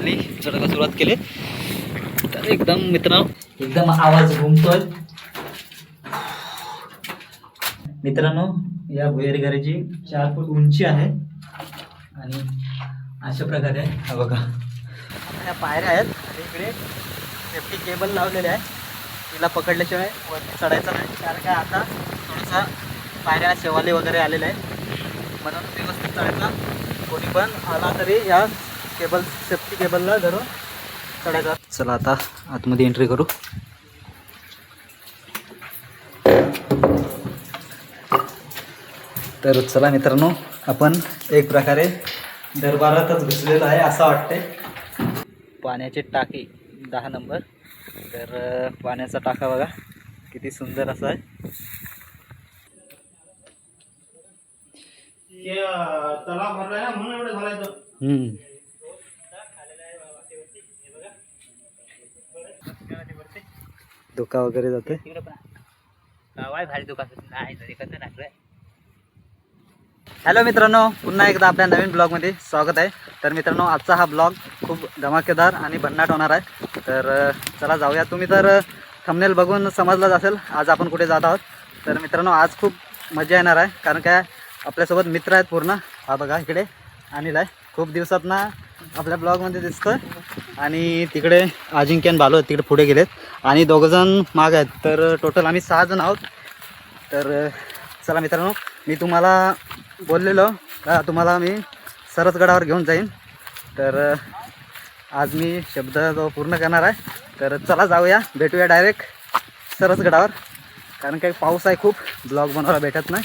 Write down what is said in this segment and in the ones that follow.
आणि चढायला सुरुवात केली. तर एकदम मित्रांनो एकदम आवाज घुमतोय. मित्रांनो या भुयारी घराची 4 फूट उंची आहे आणि अशा प्रकारे हा बघा ह्या पायऱ्या आहेत आणि इकडे सेफ्टी केबल लावलेले आहे. तिला पकडल्याशिवाय वरती चढायचं नाही, कारण काय आता थोडासा पायऱ्या शेवाले वगैरे आलेले आहे, म्हणून व्यवस्थित चढायचा. कोणी पण आला तरी या केबल सेफ्टी केबलला धरून चढायचा. चला आता आतमध्ये एंट्री करू. तर चला मित्रांनो आपण एक प्रकारे दरबारातच घुसलेलो आहे असं वाटतंय. पाण्याची टाकी 10 नंबर. तर पाण्याचा टाका बघा किती सुंदर असा आहे. तलाव भरलाय ना म्हणून एवढं झालंय. धोका वगैरे जाते. हॅलो मित्रांनो, पुन्हा एकदा आपल्या नवीन ब्लॉगमध्ये स्वागत आहे. तर मित्रांनो आजचा हा ब्लॉग खूप धमाकेदार आणि भन्नाट होणार आहे. तर चला जाऊया. तुम्ही तर थंबनेल बघून समजलंच असेल आज आपण कुठे जात आहोत. तर मित्रांनो आज खूप मजा येणार आहे, कारण काय आपल्यासोबत मित्र आहेत पूर्ण. हा बघा इकडे अनिल आहे, खूप दिवसात ना आपल्या ब्लॉगमध्ये दिसतोय. आणि तिकडे अजिंक्य आणि बालू तिकडे पुढे गेलेत आणि दोघंजण माग आहेत. तर टोटल आम्ही 6 जण आहोत. तर चला मित्रांनो, मी तुम्हाला बोललेलो तुम्हाला मी सरसगडावर घेऊन जाईन. तर आज मी शब्द जो पूर्ण करणार आहे. तर चला जाऊया, भेटूया डायरेक्ट सरसगडावर. कारण काही पाऊस आहे खूप, ब्लॉग बनवायला भेटत नाही,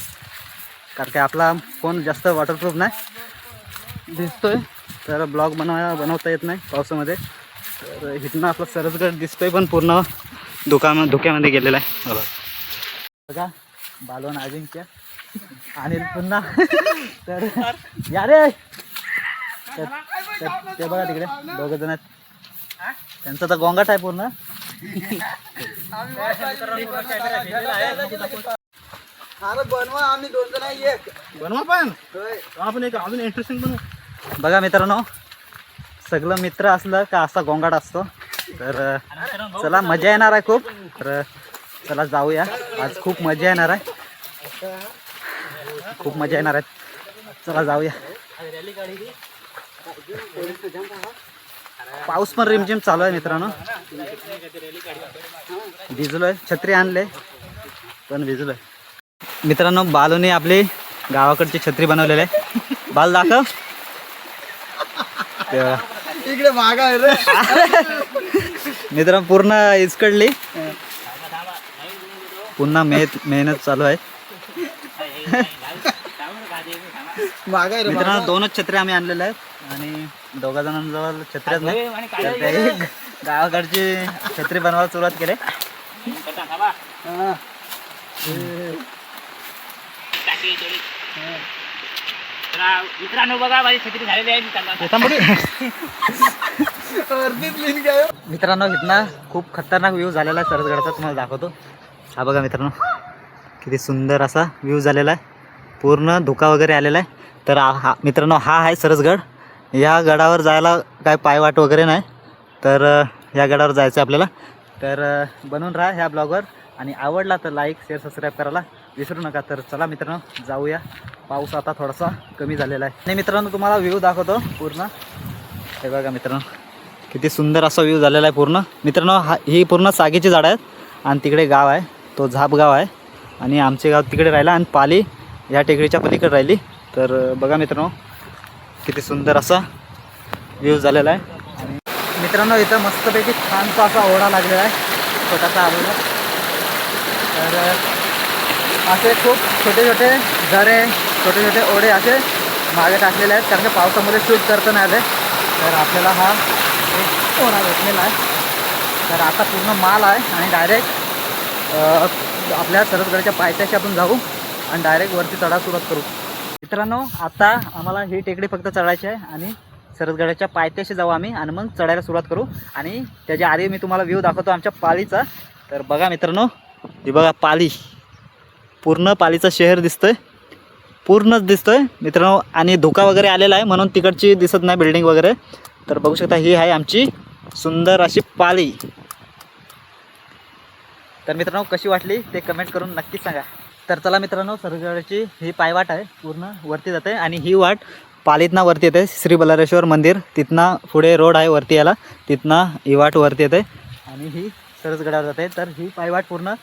कारण काय आपला फोन जास्त वॉटरप्रूफ नाही दिसतोय. तर ब्लॉग बनवता येत नाही पावसामध्ये. तर इथनं आपला सरसगड दिसतोय पण पूर्ण धुक्यामध्ये गेलेला आहे. बघा बालवन अजिंक्य आणि पुन्हा तर या रे. ते बघा तिकडे 2 जण आहेत, त्यांचा तर गोंगाट आहे पूर्ण. बनवा आम्ही 2 जण एक बनवा पण आपण एक अजून इंटरेस्टिंग बनवू. बघा मित्रांनो सगळं मित्र असलं का असा गोंगाट असतो. तर चला मजा येणार आहे खूप. तर चला जाऊया, आज खूप मजा येणार आहे, खूप मजा येणार आहे. चला जाऊया. पाऊस पण रिमझिम चालू आहे मित्रांनो. भिजलोय, छत्री आणले पण भिजलोय. मित्रांनो बालूने आपली गावाकडची छत्री बनवलेली आहे. बाल दाखव. इकडे मागा आहे रे. मित्रांनो पूर्ण इचकडली, पुन्हा मेहनत चालू आहे. मागा आहे रे. मित्रांनो 2च छत्र्या आम्ही आणलेल्या आहेत आणि 2 जणांजवळ छत्र्याच नाही. तर ते गावाकडची छत्री बनवायला सुरुवात केली. मित्रांनो बघा माझी छत्री झालेली आहे. मित्रांनो इथनं खूप खतरनाक व्ह्यू झालेला आहे सरसगडाचा, तुम्हाला दाखवतो. हा बघा मित्रांनो किती सुंदर असा व्ह्यू झालेला आहे, पूर्ण धुका वगैरे आलेला आहे. तर हा मित्रांनो हा आहे सरसगड. या गडावर जायला काय पायवाट वगैरे नाही, तर या गडावर जायचं आपल्याला. तर बनवून राहा ह्या ब्लॉगवर आणि आवडला तर लाईक शेअर सबस्क्राईब करायला विसरू नका. तर चला मित्रांनो जाऊया. पाऊस आता थोडासा कमी झालेला आहे. आणि मित्रांनो तुम्हाला व्ह्यू दाखवतो पूर्ण. हे बघा मित्रांनो किती सुंदर असा व्ह्यू झालेला आहे पूर्ण. मित्रांनो ही पूर्ण सागेची झाडं आहेत आणि तिकडे गाव आहे, तो झाप गाव आहे आणि आमचे गाव तिकडे राहिला आणि पाली या टेकडीच्या पलीकडे राहिली. तर बघा मित्रांनो किती सुंदर असा व्ह्यू झालेला आहे. आणि मित्रांनो इथं मस्तपैकी छानसा असा ओढा लागलेला आहे, छोटासा आलेला. तर असे खूप छोटे छोटे झरे, छोटे छोटे ओढे असे मागे टाकलेले आहेत, कारण की पावसामध्ये शूट करता नाही आले. तर आपल्याला हा एक ओढा भेटलेला आहे. तर आता पूर्ण माल आहे आणि डायरेक्ट आपल्या सरसगडाच्या पायथ्याशी आपण जाऊ आणि डायरेक्ट वरती चढा सुरुवात करू. मित्रांनो आता आम्हाला ही टेकडी फक्त चढायची आहे आणि सरसगडाच्या पायथ्याशी जाऊ आम्ही आणि मग चढायला सुरुवात करू. आणि त्याच्या आधी मी तुम्हाला व्ह्यू दाखवतो आमच्या पालीचा. तर बघा मित्रांनो हे बघा पाली, पूर्ण पालीचं शहर दिसतंय, पूर्णच दिसतोय मित्रांनो. आणि धुका वगैरे आलेला आहे म्हणून तिकडची दिसत नाही बिल्डिंग वगैरे. तर बघू शकता ही आहे आमची सुंदर अशी पाली. तर मित्रांनो कशी वाटली ते कमेंट करून नक्कीच सांगा. तर चला मित्रांनो, सरसगडाची ही पायवाट आहे, पूर्ण वरती जाते आणि ही वाट पालीतना वरती येते. श्री बल्लाळेश्वर मंदिर तिथनं पुढे रोड आहे वरती याला, तिथनं ही वाट वरती येते आणि ही सरसगडावर जाते. तर ही पायवाट पूर्ण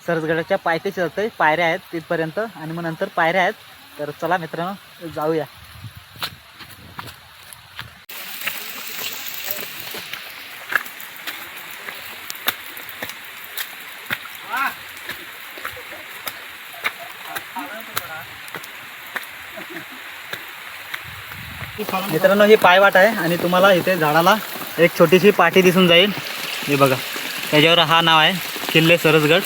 सरसगडाच्या पायथ्याशी जाते. पायऱ्या आहेत तिथपर्यंत आणि मग नंतर पायऱ्या आहेत. तर चला मित्रांनो जाऊया. मित्रांनो ही पायवाट आहे आणि तुम्हाला इथे झाडाला एक छोटीशी पाटी दिसून जाईल. हे बघा, त्याच्यावर हा नाव आहे किल्ले सरसगड.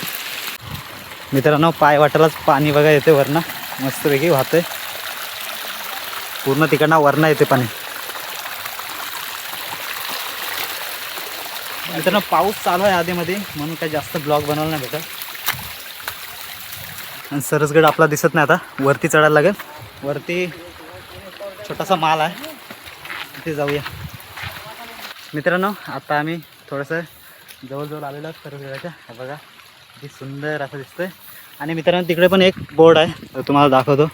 मित्रांनो पायवाटालाच पाणी बघा येते वरनं, मस्तपैकी वाहतंय पूर्ण तिकडनं वरनं येते पाणी. मित्रांनो पाऊस चालू आहे आधीमध्ये म्हणून काही जास्त ब्लॉग बनवायला नाही भेटत. आणि सरसगड आपला दिसत नाही आता, वरती चढायला लागेल. वरती छोटासा माल आहे, तिथे जाऊया. मित्रांनो आता आम्ही थोडंसं जवळजवळ आलेलो आहोत सरसगडाच्या. हे बघा किती सुंदर असं दिसतंय. आणि मित्रांनो तिकडे पण एक बोर्ड आहे, तो तुम्हाला दाखवतो.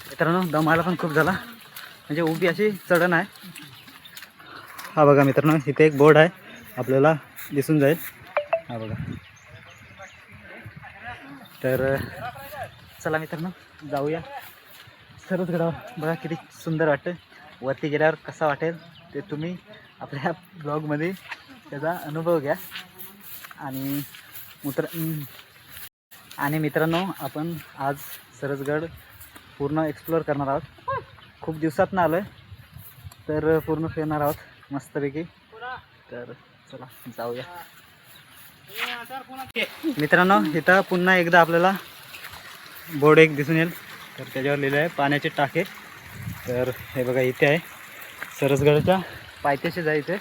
मित्रांनो दमायला पण खूप झाला, म्हणजे उभी अशी चढण आहे. हा बघा मित्रांनो इथे एक बोर्ड आहे, आपल्याला दिसून जाईल. हा बघा. तर चला मित्रांनो जाऊया सरसगडावर. बघा किती सुंदर वाटतं. वरती गेल्यावर कसा वाटेल ते तुम्ही आपल्या ब्लॉगमध्ये त्याचा अनुभव घ्या. आणि मित्रांनो आपण आज सरसगड पूर्ण एक्सप्लोअर करणार आहोत. खूप दिवसातनं आलो आहे, तर पूर्ण फिरणार आहोत मस्तपैकी. तर चला जाऊया. मित्रांनो इथं पुन्हा एकदा आपल्याला बोर्ड एक दिसून येईल. तर त्याच्यावर लिहिलं आहे पाण्याचे टाके. तर हे बघा इथे आहे, सरसगडाच्या पायथ्याशी जायचं.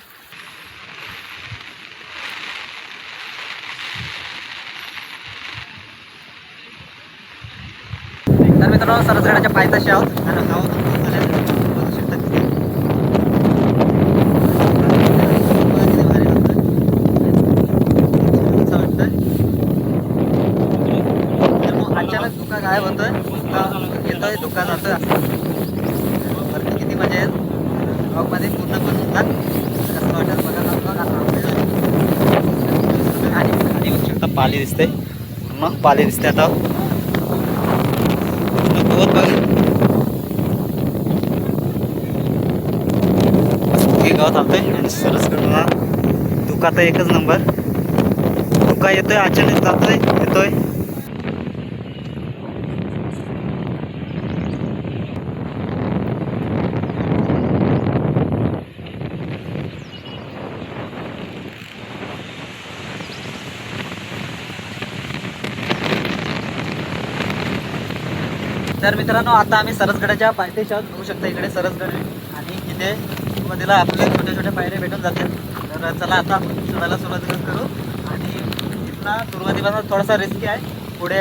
तर मित्रांनो सरसगडाच्या पायथ्याशी आहोत आणि गावातून अचानक धुका गायब होतोय, येतोय धुका जातोय असं. वरती किती मजा येईल ब्लॉगमध्ये पूर्ण करून टाक. कसं वाटेल बघा. आणि बघू शकता पाली दिसते, पूर्ण पाली दिसते. आता गवत बघा, हे गावात आलतंय. आणि सरसगडला धुका तर एकच नंबर. धुका येतोय, अचानक जातोय, येतोय. तर मित्रांनो आता आम्ही सरसगडाच्या पायथ्याशी आहोत. बघू शकता इकडे सरसगड आहे आणि इथे सुरुवातीला आपले छोटे छोटे पायऱ्या भेटून जातील. तर चला आता आपण चढायला सुरुवात करू. आणि इथला सुरुवातीपासून थोडासा रिस्की आहे. पुढे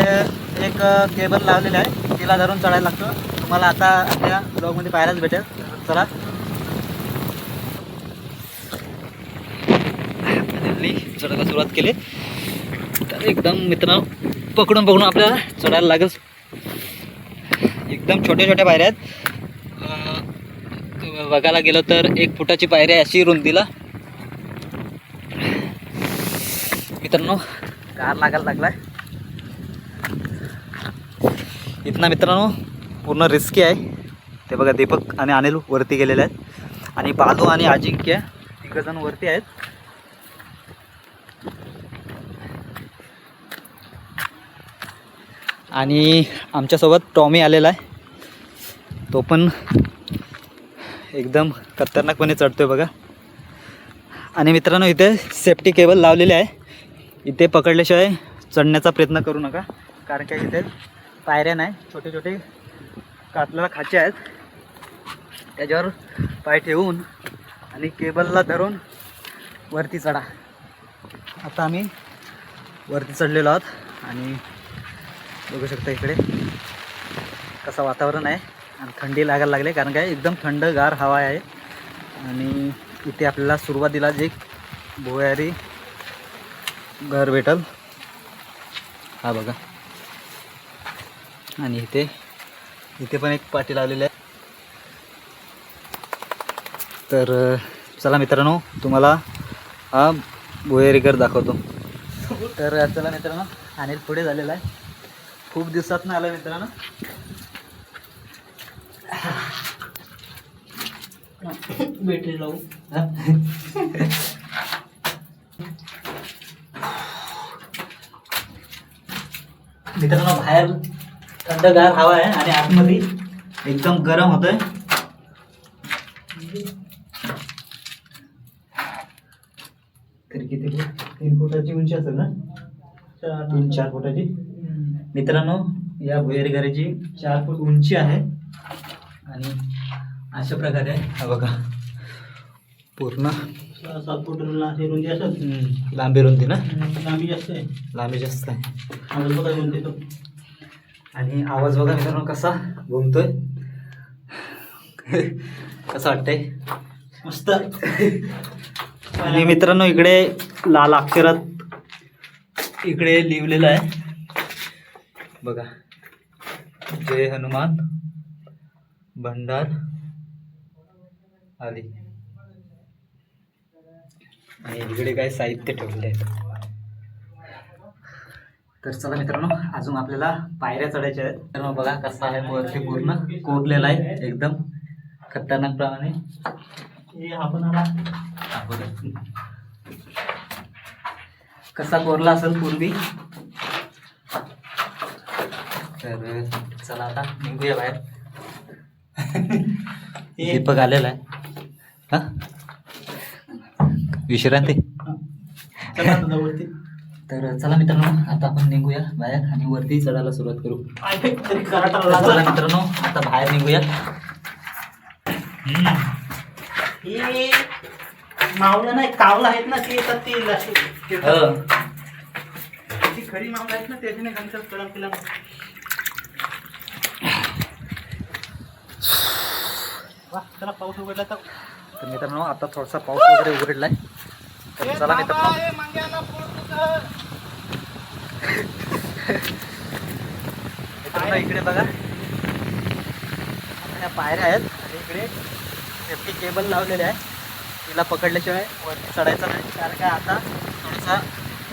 एक केबल लावलेली आहे, तिला धरून चढायला लागतं. तुम्हाला आता आपल्या ब्लॉगमध्ये पाहायलाच भेटेल. चला चढायला सुरुवात केली. तर एकदम मित्रांनो पकडून आपल्याला चढायला लागेल. एकदम छोट्या छोट्या पायऱ्या आहेत. बघायला गेलं तर 1 फुटाची पायरी आहे अशी रुंदीला. मित्रांनो गार लागायला लागलाय इथनं. मित्रांनो पूर्ण रिस्की आहे. ते बघा दीपक आणि अनिल वरती गेलेले आहेत आणि बालू आणि अजिंक्य 3 जण वरती आहेत. आणि आमच्यासोबत टॉमी आलेला आहे, तो पण एकदम खतरनाकपणे चढतोय बघा. आणि मित्रांनो इथे सेफ्टी केबल लावलेली आहे. इथे पकडल्याशिवाय चढण्याचा प्रयत्न करू नका, कारण की इथे पायऱ्या नाही, छोटे छोटे कातला खाचे आहेत. त्याच्यावर पाय ठेवून आणि केबलला धरून वरती चढा. आता आम्ही वरती चढलेलो आहोत आणि बघू शकता इकडे कसं वातावरण आहे. आणि थंडी लागायला लागली कारण काय एकदम थंडगार हवा आहे. आणि इथे आपल्याला सुरुवातीला जे भुयारी घर भेटल हा बघा. आणि इथे पण एक पाटी लावलेली आहे. तर चला मित्रांनो तुम्हाला हा भुयारी घर दाखवतो. तर चला मित्रांनो अनिल पुढे झालेला आहे. खूप दिवसात आला मित्रांनो. बॅटरी लावू. मित्रांनो बाहेर थंडगार हवा आहे आणि आतमध्ये एकदम गरम होतंय. तरी किती 3 फुटाची उंची असेल ना, 3-4 फुटाची. मित्रांनो या भुयारी घराची 4 फूट उंची आहे आणि अशा प्रकारे हा बघा पूर्ण 7 फूट रुंदी असत. लांबी रुंदी ना, लांबी जास्त आहे. लांबी जास्त आहे. आवाज बघा रुंदी तो. आणि आवाज बघा मित्रांनो कसा घुमतोय. कसं वाटतंय मस्त. आणि मित्रांनो इकडे लाल अक्षरात इकडे लिहिलेलं आहे बघा, जय हनुमान भंडार आली. आणि इकडे काय साहित्य ठेवलेलं आहे. तर चला मित्रांनो अजून आपल्याला पायऱ्या चढायच्या आहेत. तर मग बघा कसा आहे वरती पूर्ण कोरलेला आहे एकदम खतरनाक प्रमाणे. आपण आला कसा कोरला असेल पूर्वी. तर चला आता निघूया बाहेर. दीपक आलेला आहे हा विश्रांती. वरती. तर चला मित्रांनो आता आपण निघूया बाहेर आणि वरती चढायला सुरुवात करू. चला मित्रांनो आता बाहेर निघूया. हे मावळं नाही कावलं आहेत ना ते येतात ते ती खरी मावळं आहेत ना त्याच्याने घंटा कडक केला. वा चला पाऊस उघडला तर मित्रांनो आता थोडासा पाऊस वगैरे उघडलाय. तर चला मित्रांनो इकडे बघा ह्या पायऱ्या आहेत आणि इकडे सेफ्टी केबल लावलेले आहे. तिला पकडल्याशिवाय वरती चढायचं नाही कारण काय आता थोडासा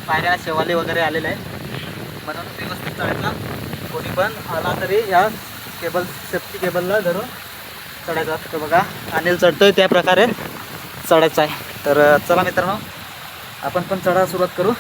पायऱ्या शेवाले वगैरे आलेले आहे म्हणून व्यवस्थित चढायचा. कोणी पण आला तरी या केबल सेफ्टी केबलला धरून चढायचं असतं. बघा अनिल चढतोय त्या प्रकारे चढायचं आहे. तर चला मित्रांनो आपण पण चढायला सुरुवात करू.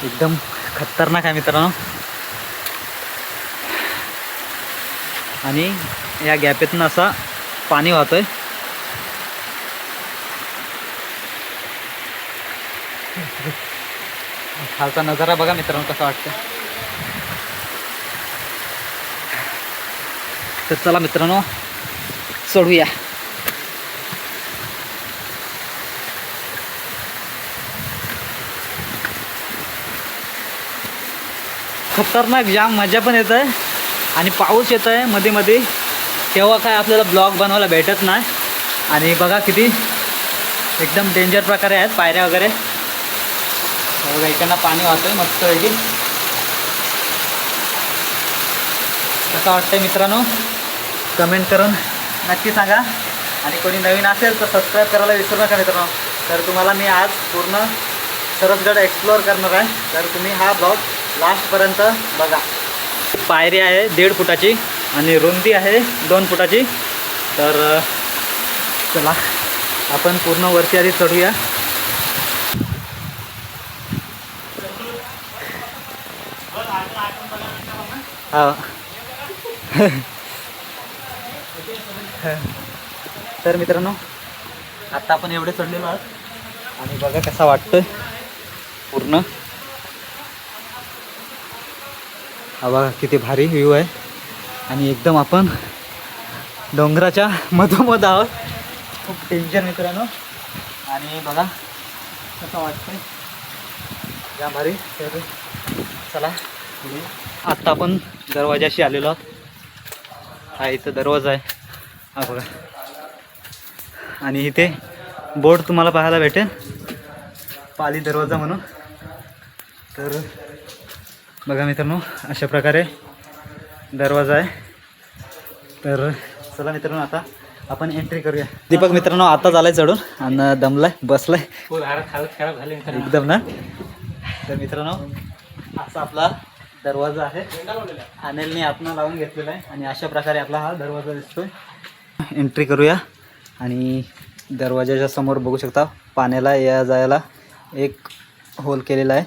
एकदम खतरनाक आहे मित्रांनो. आणि या गॅपेतून असा पाणी वाहतोय. खालचा नजारा बघा मित्रांनो कसा वाटतं. तर चला मित्रांनो चढूया. खतरनाक जाम मजा पण येत आहे आणि पाऊस येत आहे मध्ये मध्ये तेव्हा काय आपल्याला ब्लॉग बनवायला भेटत नाही. आणि बघा किती एकदम डेंजर प्रकारे आहेत पायऱ्या वगैरे. बघा इकडनं पाणी वाहतोय मस्त वेगळी. कसं वाटतंय मित्रांनो कमेंट करून नक्की सांगा. आणि कोणी नवीन असेल तर सबस्क्राईब करायला विसरू नका मित्रांनो. तर तुम्हाला मी आज पूर्ण सरसगड एक्सप्लोअर करणार आहे. तर तुम्ही हा ब्लॉग लास्टपर्यंत बघा. पायरी आहे 1.5 फुटाची आणि रुंदी आहे 2 फुटाची. तर चला आपण पूर्ण वरती आधी चढूया. हा तर मित्रांनो आता आपण एवढे चढलेलो आहोत आणि बघा कसा वाटतोय पूर्ण. हा बघा किती भारी व्ह्यू आहे आणि एकदम आपण डोंगराच्या मधोमध आहोत. खूप टेन्शन मित्रांनो. आणि बघा कसं वाटतंय या भारी. तर चला पुढे. आत्ता आपण दरवाजाशी आलेलो आहोत. हा इथं दरवाजा आहे, हा बघा. आणि इथे बोर्ड तुम्हाला पाहायला भेटेल, पाली दरवाजा म्हणून. तर बघा मित्रांनो अशा प्रकारे दरवाजा आहे. तर चला मित्रांनो आता आपण एंट्री करूया. दीपक मित्रांनो आता झालाय चढून आणि दमलाय, बसलाय खराब झाले एकदम ना. तर मित्रांनो असा आपला दरवाजा आहे. अनिलने आतनं लावून घेतलेला आहे आणि अशा प्रकारे आपला हा दरवाजा दिसतोय. एंट्री करूया. आणि दरवाजाच्या समोर बघू शकता पाण्याला या जायला एक होल केलेला आहे.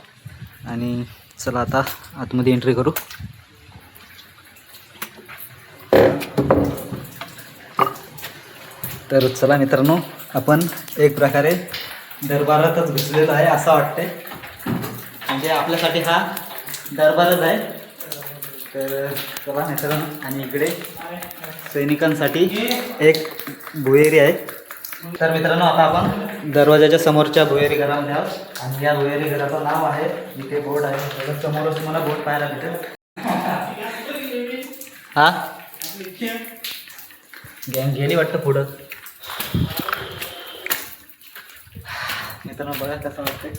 आणि चला आता आतमध्ये एंट्री करू. तर चला मित्रांनो आपण एक प्रकारे दरबारातच घुसलेलो आहे असं वाटतंय. म्हणजे आपल्यासाठी हा दरबारच आहे. तर चला मित्रांनो. आणि इकडे सैनिकांसाठी एक भुहेरी आहे. तर मित्रांनो आता आपण दरवाजाच्या समोरच्या भुहेरी घरामध्ये आहोत. आणि या भुहेरी घराचं नाव आहे, इथे बोर्ड आहे समोरच तुम्हाला बोर्ड पाहायला भेटेल. हा गँग गेली वाटतं पुढं. मित्रांनो बघा कसं वाटतंय.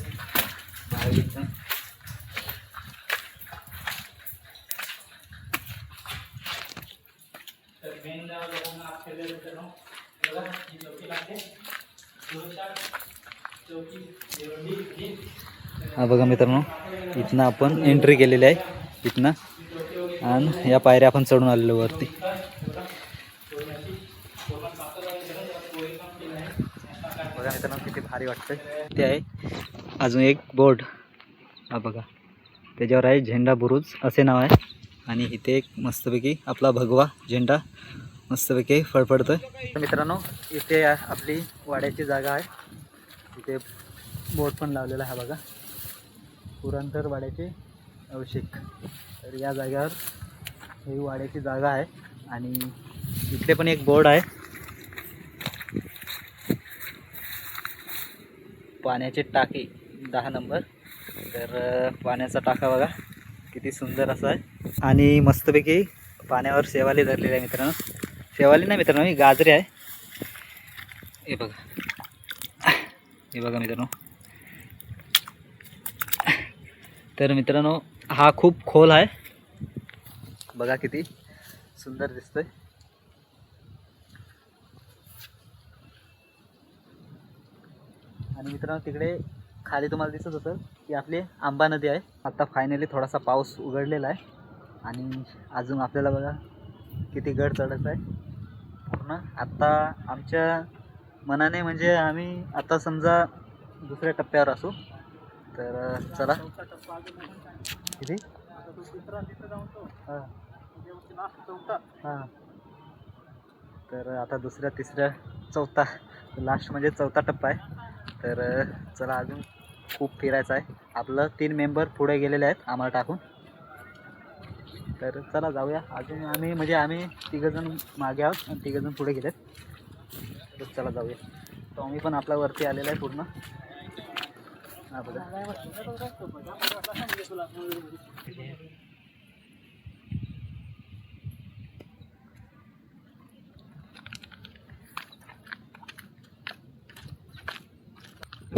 हा बघा मित्रांनो इथनं आपण एंट्री केलेली आहे इथनं. आणि या पायऱ्या आपण चढून आलेलो वरती. बघा मित्रांनो किती भारी वाटतंय. ते आहे अजून एक बोर्ड, हा बघा त्याच्यावर आहे झेंडा बुरुज असे नाव आहे. आणि इथे एक मस्तपैकी आपला भगवा झेंडा मस्तपैकी फडफडतोय. तर मित्रांनो इथे आपली वाड्याची जागा आहे. इथे बोर्ड पण लावलेला आहे बघा, पुरंदर वाड्याचे अभिषेक. तर या जागेवर ही वाड्याची जागा आहे. आणि इथे पण एक बोर्ड आहे, पाण्याचे टाके 10 नंबर. तर पाण्याचा टाका बघा किती सुंदर असा आहे. आणि मस्तपैकी पाण्यावर शेवाली धरलेली आहे मित्रांनो. शेवाली नाही मित्रांनो, ही गाजरी आहे. हे बघा, हे बघा मित्रांनो. तर मित्रांनो हा खूप खोल आहे बघा, किती सुंदर दिसतोय. आणि मित्रांनो तिकडे खाली तुम्हाला दिसत असेल की आपली आंबा नदी आहे. आता फायनली थोडासा पाऊस उघडलेला आहे. आणि अजून आपल्याला बघा किती गड चढायचं आहे पूर्ण. आत्ता आमच्या मनाने म्हणजे आम्ही आता समजा दुसऱ्या टप्प्यावर असू. तर चला किती हां हां. तर आता दुसऱ्या तिसऱ्या चौथा लास्ट म्हणजे चौथा टप्पा आहे. तर चला अजून खूप फिरायचं आहे. आपलं 3 मेंबर पुढे गेलेले आहेत आम्हाला टाकून. तर चला जाऊया अजून. आम्ही 3 जण मागे आहोत आणि 3 जण पुढे गेलेत. तर चला जाऊया. तो आम्ही पण आपला वरती आलेला आहे पूर्ण. हा बघा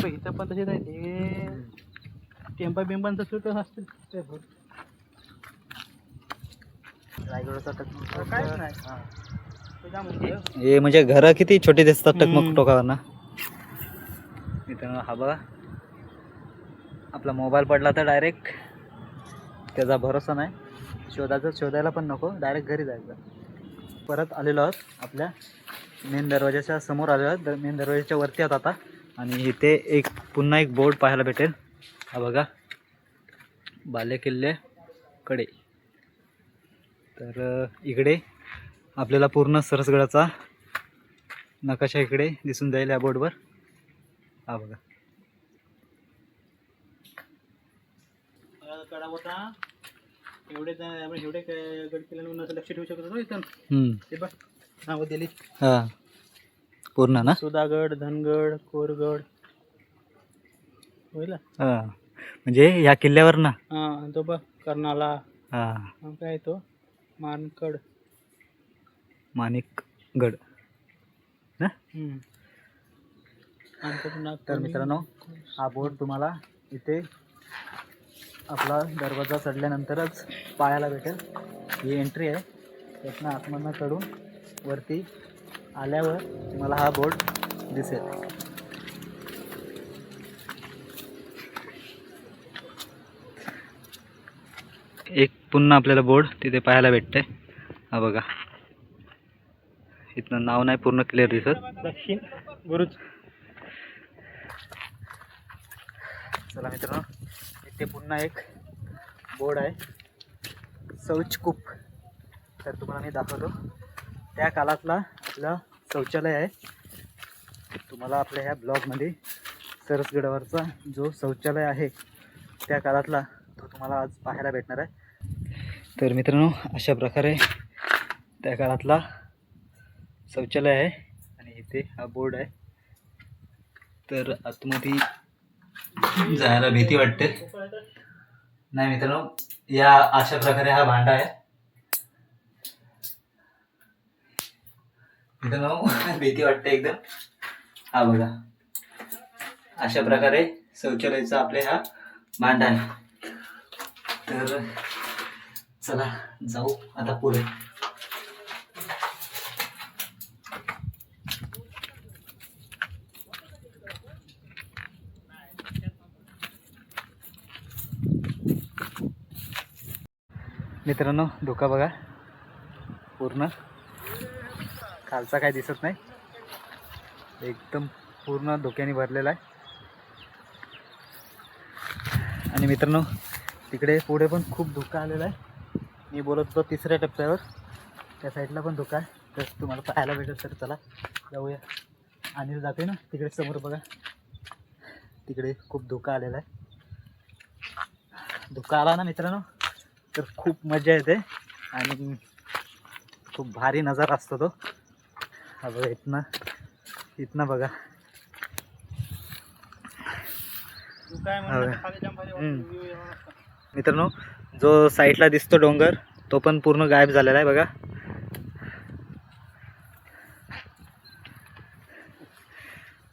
इथं पण तसेच आहे ते टेम्पा बिंबांचं सुट असतं ते भर. रायगडचा काहीच नाही. हे म्हणजे घरं किती छोटी दिसतात टकमक टोकावरनं. मित्रांनो हा बघा आपला मोबाईल पडला तर डायरेक्ट त्याचा भरोसा नाही. शोधायला पण नको, डायरेक्ट घरी जायचं. परत आलेलो आहोत आपल्या मेन दरवाजाच्या समोर आलेलो आहोत. मेन दरवाजाच्या वरती आहोत आता. आणि इथे पुन्हा एक बोर्ड पाहायला भेटेल, हा बघा बालेकिल्ले कडे. तर इकडे आपल्याला पूर्ण सरसगडाचा नकाशा इकडे दिसून जाईल या बोर्डवर, हा बघा. कडा होता एवढे गड केल्यानंतर लक्ष ठेवू शकतो इथं. ते बघ नावं दिली. हां पूर्ण ना. सुधागड, धनगड, कोरगड होईल. हां म्हणजे या किल्ल्यावर ना. हां तो बघ कर्नाला. हां काय तो मानकड. माणिकगड ना. तर मित्रांनो हा बोर्ड तुम्हाला इथे आपला दरवाजा चढल्यानंतरच पाहायला भेटेल. ही एंट्री आहे. त्यातनं आतमधनं चढून वरती आल्यावर तुम्हाला हा बोर्ड दिसेल. एक पुन्हा आपल्याला बोर्ड तिथे पाहायला भेटते. हा बघा इथनं नाव नाही पूर्ण क्लिअर दिसत. दक्षिण बुरुज. चला मित्रांनो इथे पुन्हा एक बोर्ड आहे शौचकूप. तर तुम्हाला मी दाखवतो. त्या काळातला आपलं शौचालय आहे. तुम्हाला आपल्या ह्या ब्लॉगमध्ये सरसगडावरचा जो शौचालय आहे त्या काळातला तो तुम्हाला आज पाहायला भेटणार आहे. तर मित्रांनो अशा प्रकारे त्या काळातला शौचालय आहे आणि इथे हा बोर्ड आहे. तर आतमध्ये जायला भीती वाटते. नाही मित्रांनो या अशा प्रकारे हा भांडा आहे. मित्रांनो भीती वाटते एकदम. हा बघा अशा प्रकारे शौचालयाचा आपले हा भांडा आहे. तर चला जाऊ आता पुढे. मित्रांनो धोका बघा पूर्ण खालचा काय दिसत नाही. एकदम पूर्ण धोक्याने भरलेला आहे. आणि मित्रांनो तिकडे पुढे पण खूप धोका आलेला आहे. मी बोलत होतो तिसऱ्या टप्प्यावर त्या साईडला पण धोका आहे. तर तुम्हाला पाहायला भेटेल. तर चला जाऊया. अनिल जाते ना तिकडे समोर बघा. तिकडे खूप धोका आलेला आहे. धोका आला ना मित्रांनो तर खूप मजा येते आणि खूप भारी नजारा असतो तो. हा बघा इथनं बघा. मित्रांनो जो साईडला दिसतो डोंगर तो पण पूर्ण गायब झालेला आहे बघा.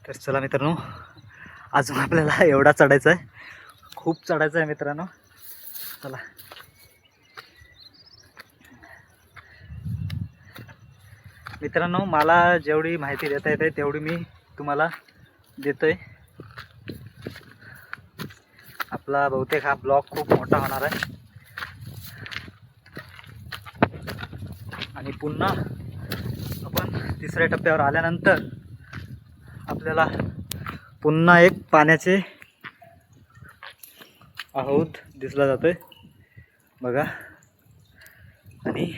तर चला मित्रांनो अजून आपल्याला एवढा चढायचा आहे. खूप चढायचं आहे मित्रांनो. चला मित्रांनो मला जेवढी माहिती देता येते तेवढी मी तुम्हाला देतोय. आपला बहुतेक हा ब्लॉग खूप मोठा होणार आहे. आणि पुन्हा आपण तिसऱ्या टप्प्यावर आल्यानंतर आपल्याला पुन्हा एक पाण्याचे हौद दिसला जातोय बघा. आणि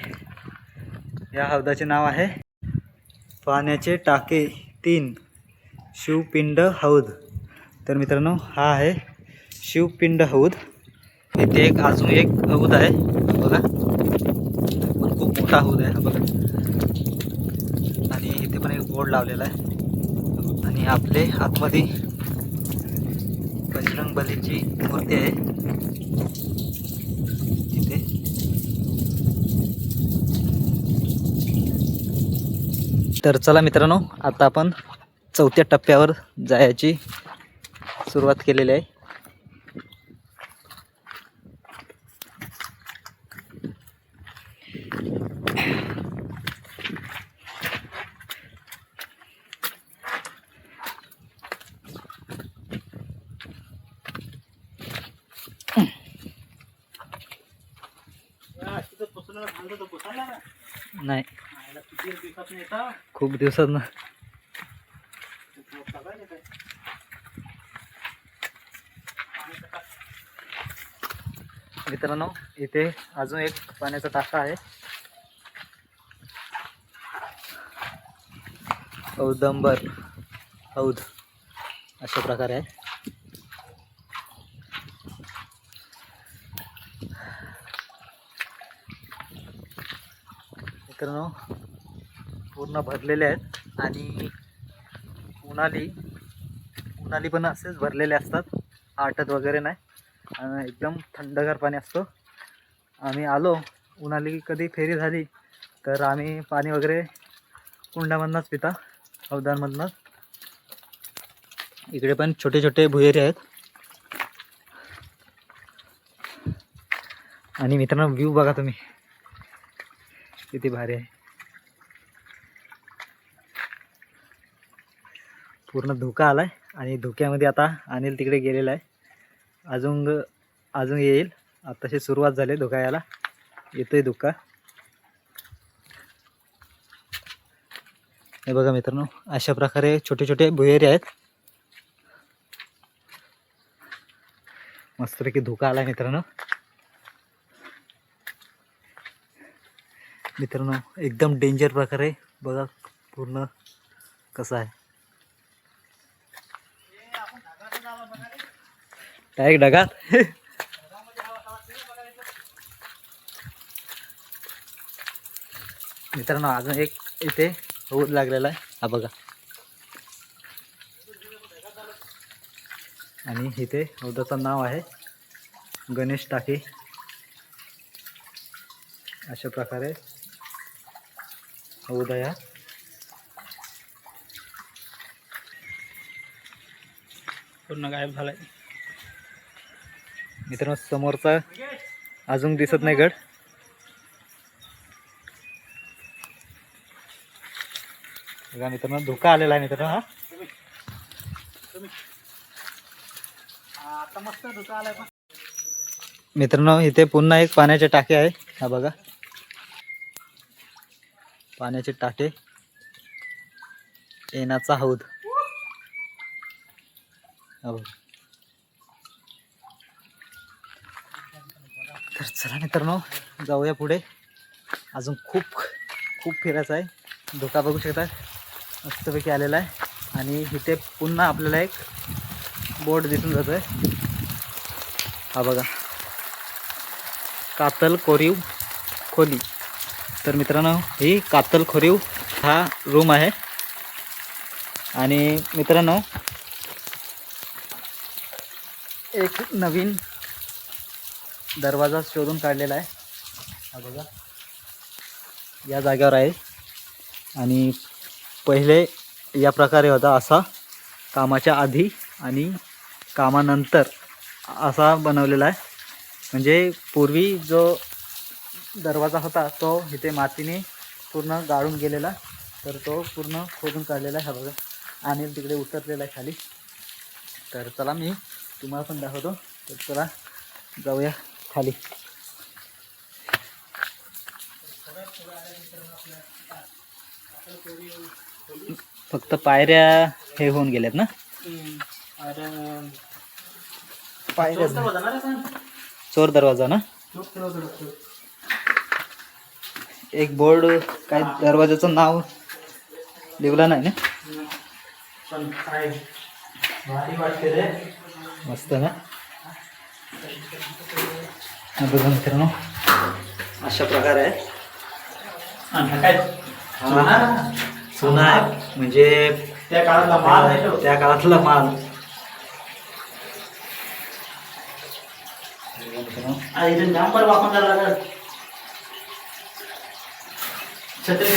या हौदाचे नाव आहे पाण्याचे टाके 3 शिवपिंड हौद. तर मित्रांनो हा आहे शिवपिंड हौद. इथे एक अजून एक हौद आहे बघा. पण खूप मोठा हौद आहे हा बघा. आणि इथे पण एक बोर्ड लावलेला आहे. आणि आपले आतमध्ये बजरंगबलीची मूर्ती आहे इथे. तर चला मित्रांनो आता आपण चौथ्या टप्प्यावर जायची सुरुवात केलेली आहे. नाही खूप दिवसात ना. मित्रांनो इथे अजून एक पाण्याचा टाका आहे. औदंबर हौद अशा प्रकारे आहे. मित्रांनो पूर्ण भरलेले आहेत आणि उन्हाळी पण असेच भरलेले असतात, आटत वगैरे नाही आणि एकदम थंडगार पाणी असतो. आम्ही आलो उन्हाळी कधी फेरी झाली तर आम्ही पाणी वगैरे कुंडामधनंच पिता, हौदांमधनंच. इकडे पण छोटे छोटे भुहेरी आहेत. आणि मित्रांनो व्ह्यू बघा तुम्ही किती भारी आहे. पूर्ण धुका आलाय आणि धुक्यामध्ये आता अनिल तिकडे गेलेला आहे. अजून येईल. आताशी सुरुवात झाली धुका यायला, येतोय धुका. हे बघा मित्रांनो अशा प्रकारे छोटे छोटे भुहेरी आहेत. मस्तपैकी धुका आलाय मित्रांनो. एकदम डेंजर प्रकारे बघा पूर्ण कसं आहे. डायरेक्ट ढगात. मित्रांनो अजून एक इथे हौद लागलेला आहे, हा बघा. आणि इथे हौदाचं नाव आहे गणेश टाके. अशा प्रकारे हौद आहे. पूर्ण गायब झालाय मित्रांनो. समोरचा अजून दिसत नाही गड. बघा मित्रांनो धोका आलेला आहे मित्रांनो. हा आता मस्त धुका आलाय. मित्रांनो इथे पुन्हा एक पाण्याचे टाके आहे, हा बघा पाण्याचे टाके, येण्याचा हौद, हा बघा. तर चला मित्रांनो जाऊया पुढे. अजून खूप खूप फिरायचं आहे. धोका बघू शकता मस्तपैकी आलेला आहे. आणि इथे पुन्हा आपल्याला एक बोर्ड दिसून जातो आहे, हा बघा कातल कोरीव खोली. तर मित्रांनो ही कातल कोरीव हा रूम आहे. आणि मित्रांनो एक नवीन दरवाजा शोधून काढलेला आहे, हा बघा या जागेवर आहे. आणि पहिले या प्रकारे होता असा कामाच्या आधी आणि कामानंतर असा बनवलेला आहे. म्हणजे पूर्वी जो दरवाजा होता तो इथे मातीने पूर्ण गाळून गेलेला, तर तो पूर्ण खोदून काढलेला आहे, हा बघा. आणि तिकडे उतरलेला आहे खाली. तर चला मी तुम्हाला पण दाखवतो. तर चला जाऊया खाली. फक्त पायऱ्या हे होऊन गेल्यात ना, पायऱ्या. चोर दरवाजा ना. एक बोर्ड काय दरवाजाचं नाव लिहिलं नाही ना. पण काय भारी वाटते रे, मस्त ना. बघा मित्रांनो अशा प्रकारे आहे. काय सोना आहे, म्हणजे त्या काळातला माल आहे तो. त्या काळातला माल. इथे नंबर वापरला लागत. छत्री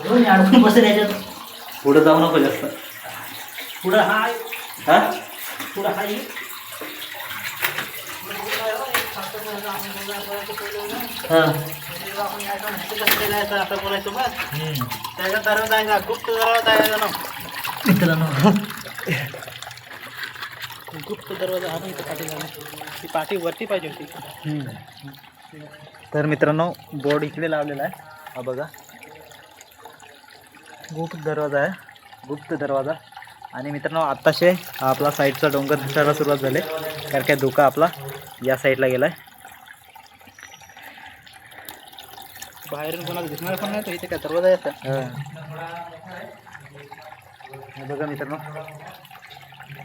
घेऊन अडकून बसेल याच्यात. पुढे जाऊ नको जास्त. पुढं हाय, हा पुढं हाय. हा असं बोलायचं बघ. त्याचा दरवाजा आहे का, गुप्त दरवाजा आहे का ना. मित्रांनो गुप्त दरवाजा हा इथं पाठी झाला. ती पाठी वरती पाहिजे होती. तर मित्रांनो बोर्ड इकडे लावलेला आहे, हा बघा गुप्त दरवाजा आहे, गुप्त दरवाजा. आणि मित्रांनो आत्ताशे आपला साईडचा डोंगर दिसायला सुरुवात झाली, कारण काय धोका आपला या साईडला गेला आहे. बाहेरून कोणाला दिसणार पण नाही, तर इथे काय दरवाजा येतात. हे बघा मित्रांनो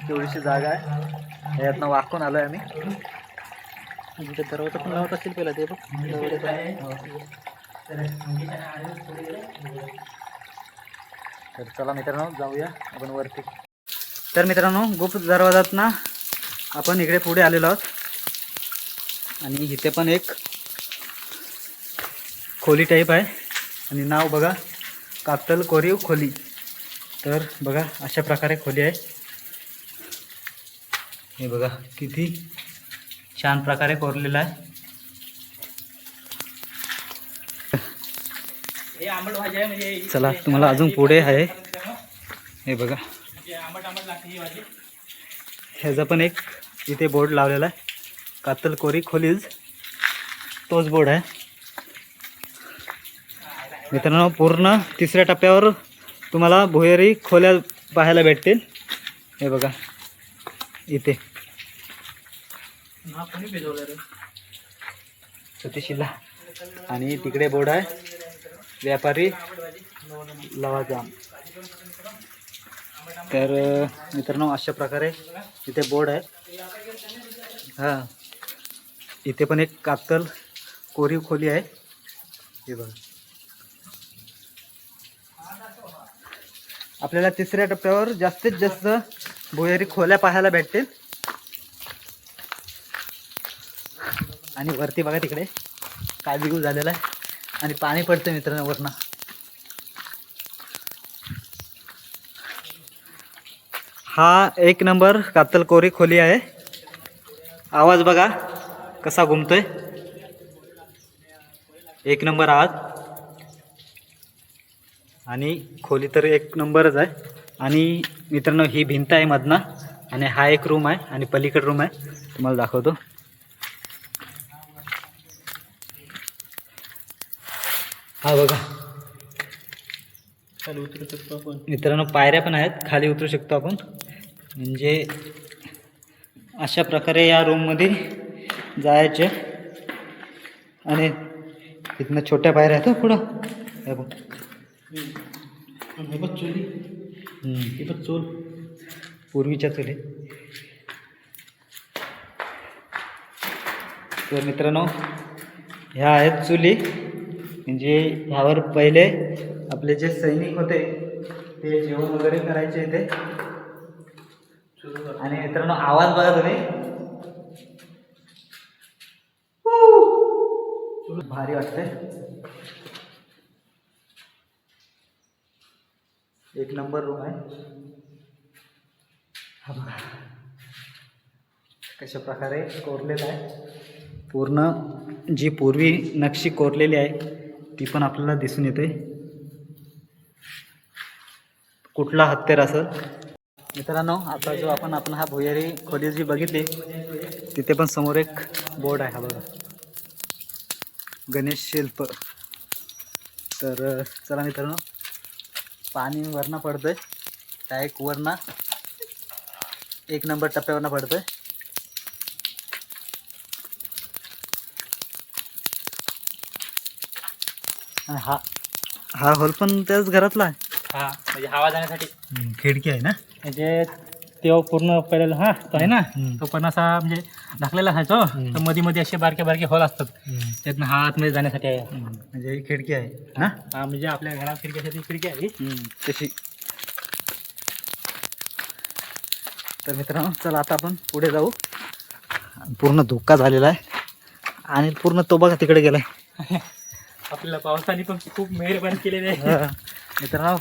तेवढीशी जागा आहे. यातनं वाकून आलोय आम्ही. इथे दरवाजा पण लावत असेल पहिला ते बघ. तर चला मित्रांनो जाऊया आपण वरती. तर मित्रांनो गुप्त दरवाजात ना आपण इकडे पुढे आलेलो आहोत. आणि इथे पण एक खोली टाईप आहे आणि नाव बघा कातल कोरीव खोली. तर बघा अशा प्रकारे खोली आहे. हे बघा किती छान प्रकारे कोरलेलं आहे. हे आंबट भाजी आहे म्हणजे चला तुम्हाला अजून पुढे आहे. हे बघा आंबट आंबट लागते ही भाजी. ह्याचा पण एक इथे बोर्ड लावलेला आहे कातल कोरी खोलीज, तोच बोर्ड आहे. मित्रांनो पूर्ण 3ऱ्या टप्प्यावर तुम्हाला भुयारी खोल्या पाहायला भेटतील. हे बघा इथे हा कोणी भिजवलं रे? सतीशिला आणि तिकडे बोर्ड आहे व्यापारी लवाजाम. तर मित्रांनो अशा प्रकारे इथे बोर्ड आहे. हां इथे पण एक कातल कोरीव खोली आहे. हे बघा आपल्याला 3ऱ्या टप्प्यावर जास्तीत जास्त भुयारी खोल्या पाहायला भेटतील. आणि वरती बघा तिकडे काय बिगू झालेला आहे आणि पाणी पडतं मित्रांनो वरनं. हा 1 नंबर कातल कोरी खोली आहे. आवाज बघा कसा घुमतोय. 1 नंबर आवाज. आणि खोली तर 1 नंबरच आहे. आणि मित्रांनो ही भिंत आहे मधनं आणि हा एक रूम आहे आणि पलीकड रूम आहे. तुम्हाला दाखवतो. हा बघा खाली उतरू शकतो आपण. मित्रांनो पायऱ्या पण आहेत, खाली उतरू शकतो आपण. म्हणजे अशा प्रकारे या रूममध्ये जायचे. आणि इथनं छोट्या पायऱ्या आहेत पुढं. हे बघ हे बघ चुली. हे बघ चूल. पूर्वीच्या चुली. तर मित्रांनो ह्या आहेत चुली. म्हणजे ह्यावर पहिले आपले जे सैनिक होते ते जेवण वगैरे करायचे इथे. आणि मित्रांनो आवाज बघा तुम्ही. भारी वाटते. 1 नंबर रूम आहे. हा बघा कशा प्रकारे कोरलेला आहे. पूर्ण जी पूर्वी नक्षी कोरलेली आहे ती पण आपल्याला दिसून येते. कुठला हत्यार असेल. मित्रांनो आता जो आपण हा भुयारी खोली जी बघितली तिथे पण समोर एक बोर्ड आहे. हा बघा गणेश शिल्प. तर चला मित्रांनो पाणी वरनं पडतंय. डायरेक्ट वरनं 1 नंबर टप्प्यावरनं पडतंय. हा हॉल पण त्याच घरातला आहे. हा म्हणजे हवा जाण्यासाठी खिडकी आहे ना. म्हणजे तेव्हा पूर्ण पहिला हा तो आहे ना तो पण असा म्हणजे ढकलेला असायचो. तर मध्ये मध्ये असे बारके बारके हॉल असतात त्यातनं हा आतमध्ये जाण्यासाठी आहे. म्हणजे ही खिडकी आहे ना. हा म्हणजे आपल्या घरात खिडकीसाठी खिडकी आहे. तशी. तर मित्रांनो चला आता आपण पुढे जाऊ. पूर्ण धोका झालेला आहे आणि पूर्ण तो बघा तिकडे गेलाय. आपल्याला पावसाने पण खूप मेहरबानी केलेली आहे. मित्रांनो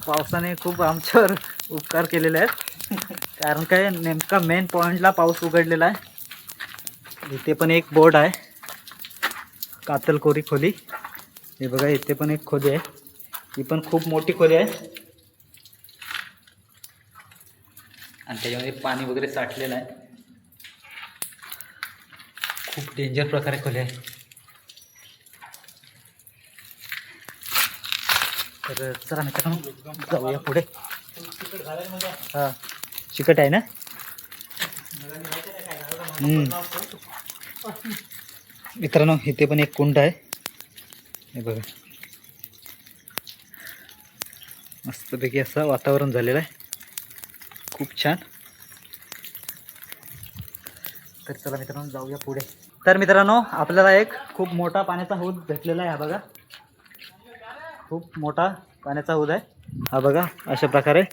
पावसाने खूप आमच्यावर उपकार केलेले आहेत. कारण काय नेमका मेन पॉईंटला पाऊस उघडलेला आहे. इथे पण एक बोर्ड आहे कातल कोरी खोली. हे बघा इथे पण एक खोली आहे. ही पण खूप मोठी खोली आहे आणि त्याच्यामध्ये पाणी वगैरे साठलेलं आहे. खूप डेंजर प्रकारे खोली आहे. तर चला मित्रांनो जाऊया पुढे. हां चिकट आहे ना. मित्रांनो इथे पण एक कुंड आहे. हे बघा मस्तपैकी असं वातावरण झालेलं आहे. खूप छान. तर चला मित्रांनो जाऊया पुढे. तर मित्रांनो आपल्याला एक खूप मोठा पाण्याचा हौद भेटलेला आहे. हा बघा, खूप मोठा पाण्याचा हौद आहे हा बघा, अशा प्रकारे.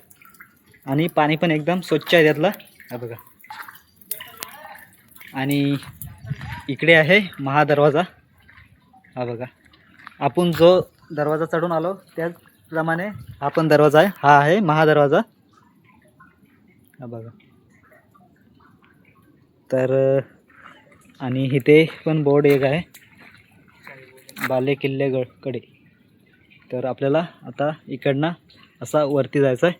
आणि पाणी पण एकदम स्वच्छ आहे त्यातलं. हा बघा. आणि इकडे आहे महादरवाजा. हा बघा, आपण जो दरवाजा चढून आलो त्याचप्रमाणे हा पण दरवाजा आहे. हा आहे महादरवाजा. हा बघा. तर आणि इथे पण बोर्ड एक आहे, बाले किल्लेकडे. तर आपल्याला आता इकडनं असा वरती जायचं आहे.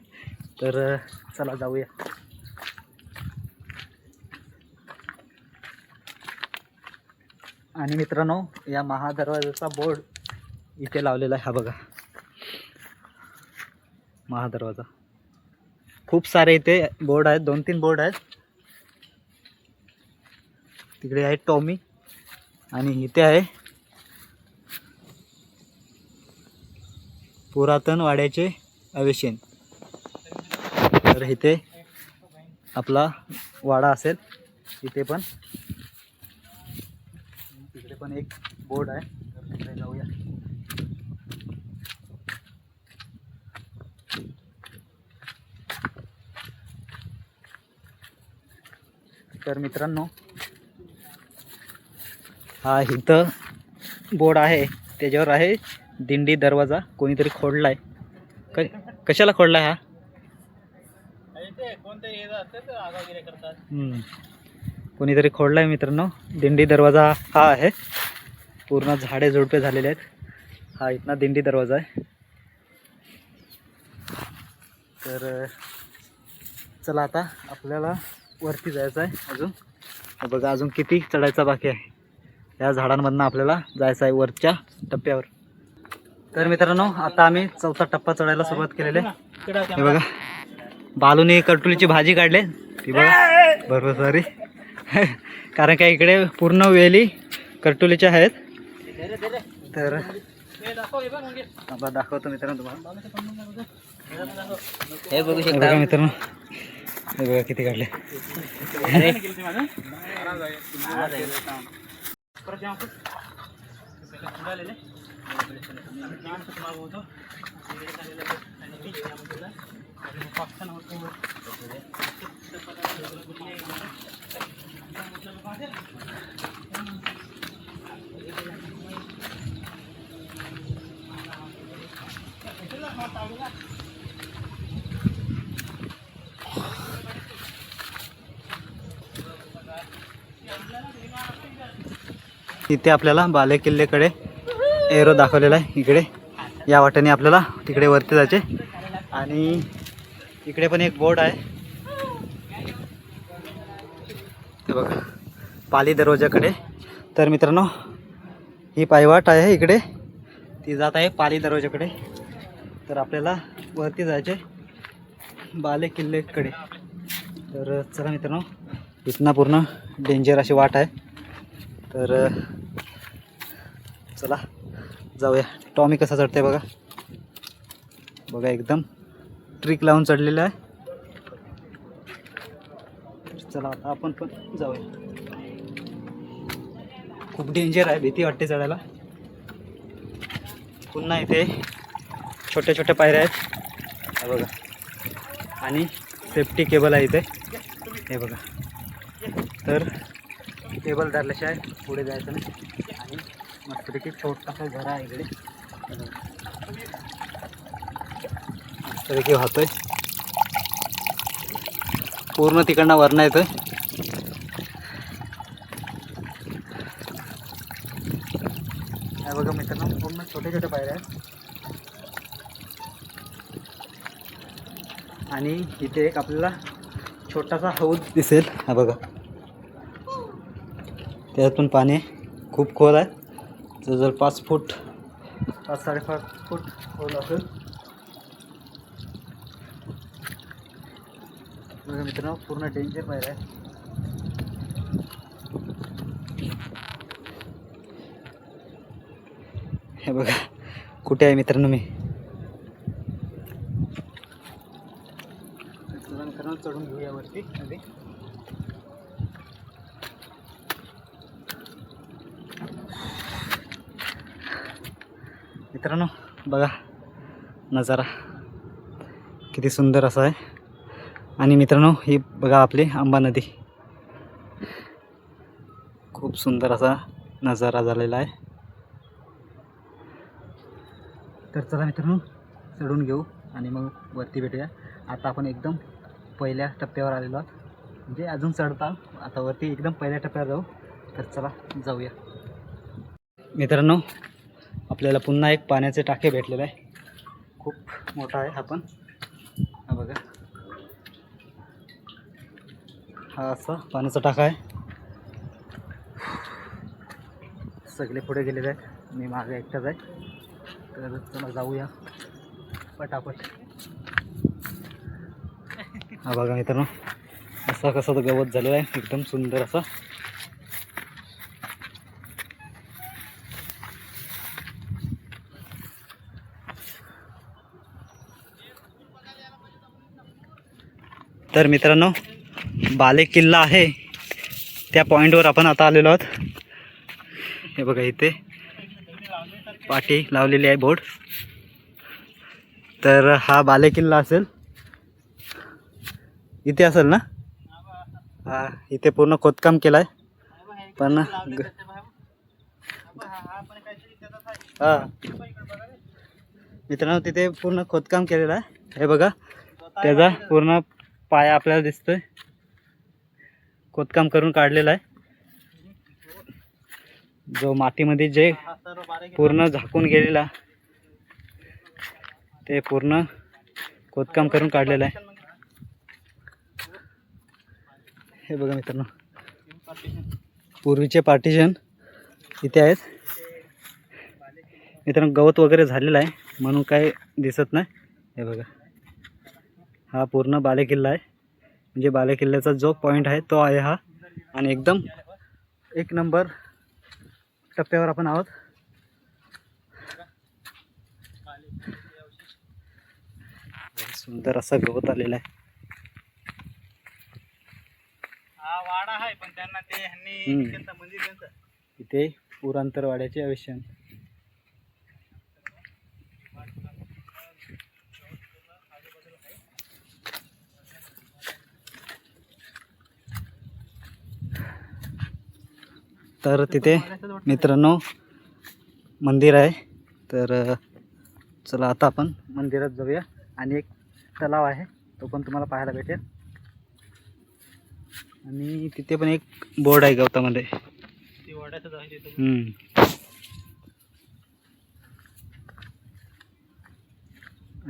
तर चला जाऊया. आणि मित्रांनो या महादरवाजाचा बोर्ड इथे लावलेला आहे. हा बघा, महादरवाजा. खूप सारे इथे बोर्ड आहेत, 2-3 बोर्ड आहेत. तिकडे आहे टॉमी आणि इथे आहे पुरातन वाड्याचे अवेशेन. तर इथे आपला वाडा असेल. इथे पण, तिकडे पण एक बोर्ड आहे. तर तिकडे जाऊया. तर मित्रांनो हा इथं बोर्ड आहे, त्याच्यावर आहे दिंडी दरवाजा. कोणीतरी खोडला आहे. कशाला खोडला आहे हा? कोणीतरी खोडला आहे मित्रांनो. दिंडी दरवाजा हा आहे. पूर्ण झाडे झुडपे झालेले आहेत. हा इथला दिंडी दरवाजा आहे. तर चला आता आपल्याला वरती जायचं आहे अजून. बघा अजून किती चढायचा बाकी आहे. या झाडांमधनं आपल्याला जायचं आहे वरच्या टप्प्यावर. तर मित्रांनो आता आम्ही 4था टप्पा चढायला सुरुवात केलेली आहे. हे बघा, बालूने करटुलीची भाजी काढले ती बघा, बरोबर सॉरी. कारण का इकडे पूर्ण वेली करटुलीच्या आहेत. तर दाखवतो मित्रांनो तुम्हाला. हे बघू शकता मित्रांनो, हे बघा किती काढले. इथे आपल्याला बाले किल्लेकडे एरो दाखवलेला आहे. इकडे या वाटेने आपल्याला तिकडे वरती जायचे. आणि इकडे पण एक बोर्ड आहे, ते बघा, पाली दरवाजाकडे. तर मित्रांनो ही पायवाट आहे इकडे, ती जात आहे पाली दरवाजाकडे. तर आपल्याला वरती जायचे बाले किल्लेकडे. तर चला मित्रांनो, इथनं पूर्ण डेंजर अशी वाट आहे. तर चला जाऊया. टॉमी कसा चढते बघा, बघा एकदम ट्रिक लावून चढलेलं आहे. चला आता आपण पण जाऊया. खूप डेंजर आहे, भीती वाटते चढायला. पुन्हा इथे छोट्या छोट्या पायऱ्या आहेत, हे बघा. आणि सेफ्टी केबल आहे इथे, हे बघा. तर केबल धरल्याशिवाय पुढे जायचं नाही. आणि मस्तपैकी छोटासा झरा आहे इकडे, मस्तपैकी वाहतोय. पूर्ण तिकडनं वरनं येतोय. हे बघा मित्रांनो, पूर्ण छोटे छोटे पायऱ्या आहेत. आणि इथे एक आपल्याला छोटासा हौद दिसेल, हा बघा. त्यातून पाणी खूप खोल आहे, जवळजवळ 5 फूट 5-5.5 फूट खोल असेल. बघा मित्रांनो, पूर्ण डेंजर पायऱ्या आहे. हे बघा कुठे आहे मित्रांनो मी. मित्रांनो चढून घेऊया वरती आधी. मित्रांनो बघा नजारा किती सुंदर असा आहे. आणि मित्रांनो ही बघा आपली आंबा नदी, खूप सुंदर असा नजारा झालेला आहे. तर चला मित्रांनो चढून घेऊ आणि मग वरती भेटूया. आता आपण एकदम पहिल्या टप्प्यावर आलेलो आहोत, म्हणजे अजून चढता आता वरती एकदम पहिल्या टप्प्यावर जाऊ. तर चला जाऊया. मित्रांनो आपल्याला पुन्हा एक पाण्याचे टाके भेटलेले आहे, खूप मोठा आहे हा पण. हा बघा हा असा पाण्याचा टाका आहे. सगळे पुढे गेलेले आहेत, मी मागे एकटाच आहे. तर चला जाऊया पटापट. हा बघा मित्रांनो असा कसा तो गवत झालेला आहे एकदम सुंदर असा. तर मित्रांनो बाले किल्ला आहे त्या पॉईंटवर आपण आता आलेलो आहोत. हे बघा इथे पाटी लावलेली आहे बोर्ड. तर हा बाले किल्ला असेल, इथे असेल ना. हा इथे पूर्ण खोदकाम केलं आहे पण हा मित्रांनो तिथे पूर्ण खोदकाम केलेलं आहे. हे बघा त्याचा पूर्ण पाया आपल्याला दिसतोय, खोदकाम करून काढलेला आहे. जो मातीमध्ये जे पूर्ण झाकून गेलेला ते पूर्ण खोदकाम करून काढलेलं आहे. हे बघा मित्रांनो पूर्वीचे पार्टिशन इथे आहेत. मित्रांनो गवत वगैरे झालेलं आहे म्हणून काही दिसत नाही. हे बघा हा पूर्ण बालेकिल्ला आहे, म्हणजे बालेकिल्ल्याचा जो पॉईंट आहे तो आहे हा. आणि एकदम एक नंबर टप्प्यावर आपण आहोत. सुंदर असा गवत आलेला आहे. हा वाडा आहे पण त्यांना ते ह्यांनी त्यांचं मंदिर त्यांचं इथे पुरांतरवाड्याचे अवश्य. तर तिथे मित्रांनो मंदिर आहे. तर चला आता आपण मंदिरात जाऊया. आणि एक तलाव आहे तो पण तुम्हाला पाहायला भेटेल. आणि तिथे पण एक बोर्ड आहे गवतामध्ये. ते वाड्यातच आहे तिथं.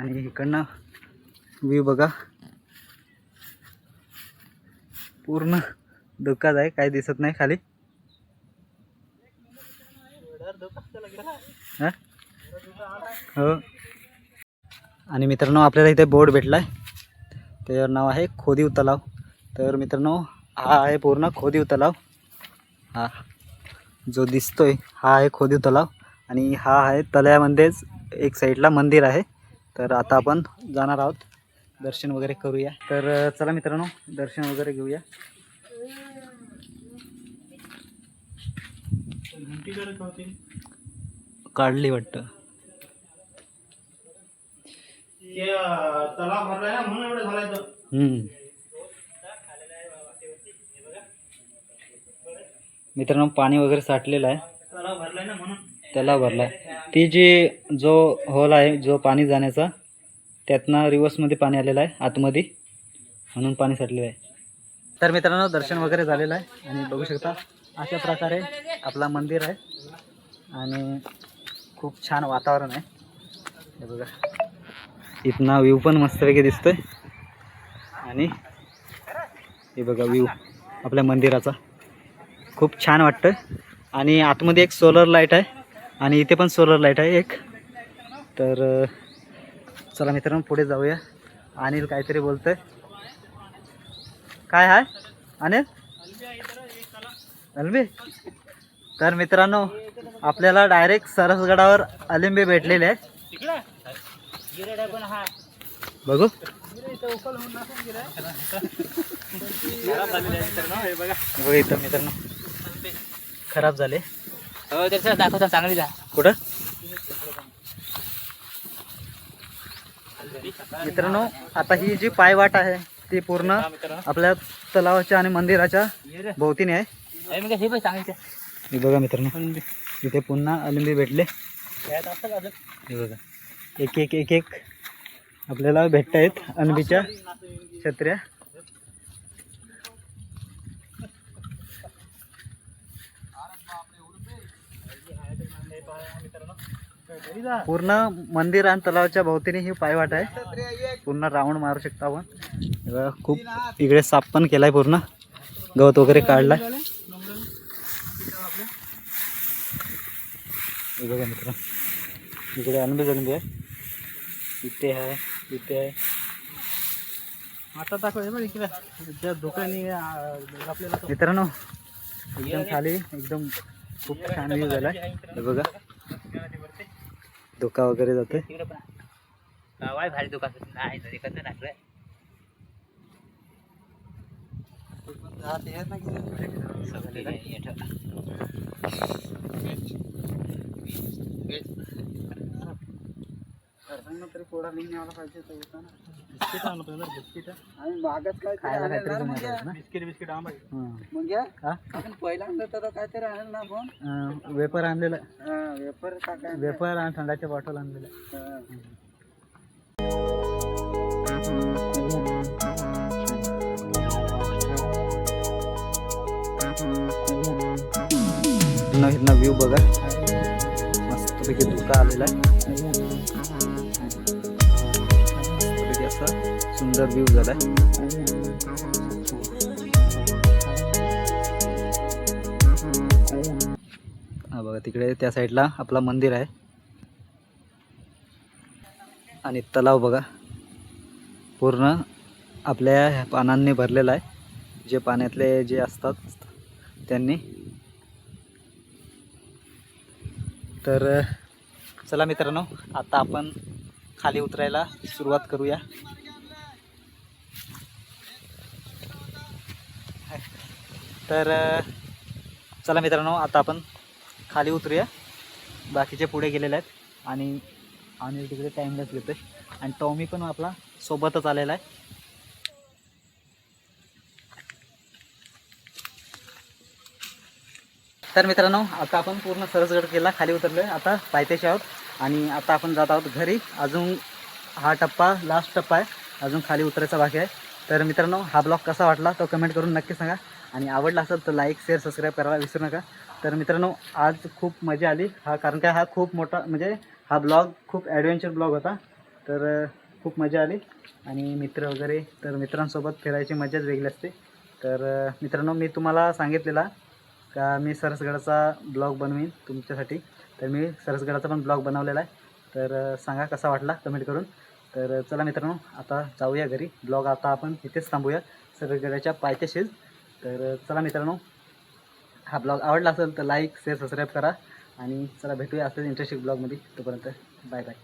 आणि इकडनं व्ह्यू बघा पूर्ण धुकाच आहे, काही दिसत नाही खाली. हो. आणि मित्रांनो आपल्याला इथे बोर्ड भेटलाय, त्याच्यावर नाव आहे खोदीव तलाव. तर मित्रांनो हा आहे पूर्ण खोदीव तलाव. हा जो दिसतोय हा आहे खोदीव तलाव. आणि हा आहे तळ्यामध्येच एक साईडला मंदिर आहे. तर आता आपण जाणार आहोत, दर्शन वगैरे करूया. तर चला मित्रांनो दर्शन वगैरे घेऊया. काढली वाटतं. तलाव भरलाय ना म्हणून एवढं झालाय तो. मित्रांनो पाणी वगैरे साठलेलं आहे, तलाव भरलाय ना म्हणून. त्याला भरलाय. ती जी जो होल आहे जो पाणी जाण्याचा त्यातनं रिवर्समध्ये पाणी आलेलं आहे आतमध्ये, म्हणून पाणी साठलेलं आहे. तर मित्रांनो दर्शन वगैरे झालेलं आहे आणि बघू शकता अशा प्रकारे आपला मंदिर आहे. आणि खूप छान वातावरण आहे. हे बघा इथना व्ह्यू पण मस्तपैकी दिसतोय. आणि हे बघा व्ह्यू आपल्या मंदिराचा खूप छान वाटतं. आणि आतमध्ये एक सोलर लाईट आहे आणि इथे पण सोलर लाईट आहे एक. तर चला मित्रांनो पुढे जाऊया. अनिल काहीतरी बोलतोय. काय आहे अनिल? अलिंबे. तर मित्रांनो आपल्याला डायरेक्ट सरसगडावर अलिंबे भेटलेले आहे. बघू खराब झालेले आहे मित्रांनो, हे बघा. बघा इथं मित्रांनो खराब झाले. हो त्याचं दाखवता चांगली जा. कुठं मित्रांनो आता ही जी पायवाट आहे ती पूर्ण आपल्या तलावाच्या आणि मंदिराच्या भोवतीने आहे. हे पण चांगली हे बघा मित्रांनो इथे पुन्हा अलिंबी भेटले. हे बघा एक एक एक एक आपल्याला भेटत आहेत अलिंबीच्या छत्र्या. पूर्ण मंदिर आणि तलावाच्या भोवतीने ही पायवाट आहे. पूर्ण राऊंड मारू शकता आपण. हे बघा खूप इकडे साफ पण केलाय, पूर्ण गवत वगैरे काढलाय. हे बघा मित्र इकडे अलिंबी आहे. इथे आहे, इथे आहे. आता दाखव इकडे ज्या दुकानी आपल्याला मित्रांनो एकदम खाली एकदम खूप छान व्ह्यू झाला. हे बघा धोका वगैरे जाते. तिकडे पण वाय भारी दुकान नाही तरी कसं टाकलंय. तरी पोळा लिंग न्यायला पाहिजे तर होता ना. बिस्किट आणलं पाहिजे बिस्किट. आम्ही बागात काय खायला काहीतरी घेऊन मग आलो ना. बिस्किट आंबा मग या हा? आपण पहिला आणलं तर काहीतरी आणलं ना आपण. वेपर आणलेला, वेपर काय वेपर आणि थंडाच्या बॉटल आणलेलं. नवीन व्ह्यू बघा मस्तपैकी धुका आलेला आहे. मस्तपैकी असा सुंदर व्ह्यू झाला. हा बघा तिकडे त्या साईडला आपला मंदिर आहे आणि तलाव बघा पूर्ण आपल्या पानांनी भरलेला आहे. जे पाण्यातले जे असतात त्यांनी. तर चला मित्रांनो आता आपण खाली उतरायला सुरुवात करूया. तर चला मित्रांनो आता आपण खाली उतरूया. बाकीचे पुढे गेलेले आहेत आणि तिकडे टाइमलेस घेतोय आणि टॉमी पण आपला सोबतच आलेला आहे. तर मित्रांनो आता आपण पूर्ण सरसगड केला, खाली उतरलोय. आता पायथ्याशी आहोत आणि आता आपण जात आहोत घरी. अजून हा टप्पा लास्ट टप्पा आहे, अजून खाली उतरायचा बाकी आहे. तर मित्रांनो हा ब्लॉग कसा वाटला तो कमेंट करून नक्की सांगा आणि आवडला असेल तर लाईक शेअर सबस्क्राईब करायला विसरू नका. तर मित्रांनो आज खूप मजा आली कारण का हा खूप मोठा म्हणजे हा ब्लॉग खूप ॲडव्हेंचर ब्लॉग होता. तर खूप मजा आली आणि मित्र वगैरे तर मित्रांसोबत फिरायची मजाच वेगळी असते. तर मित्रांनो मी तुम्हाला सांगितलेला का मी सरसगडाचा ब्लॉग बनवीन तुमच्यासाठी. तर मी सरसगडाचा पण ब्लॉग बनवलेला आहे. तर सांगा कसा वाटला कमेंट करून. तर चला मित्रांनो आता जाऊया घरी. ब्लॉग आता आपण इथेच थांबूया सरसगडाच्या पायथ्याशीच. तर चला मित्रांनो हा ब्लॉग आवडला असेल तर लाईक शेअर सबस्क्राईब करा आणि चला भेटूया असंच इंटरेस्टिंग ब्लॉगमध्ये. तोपर्यंत बाय बाय.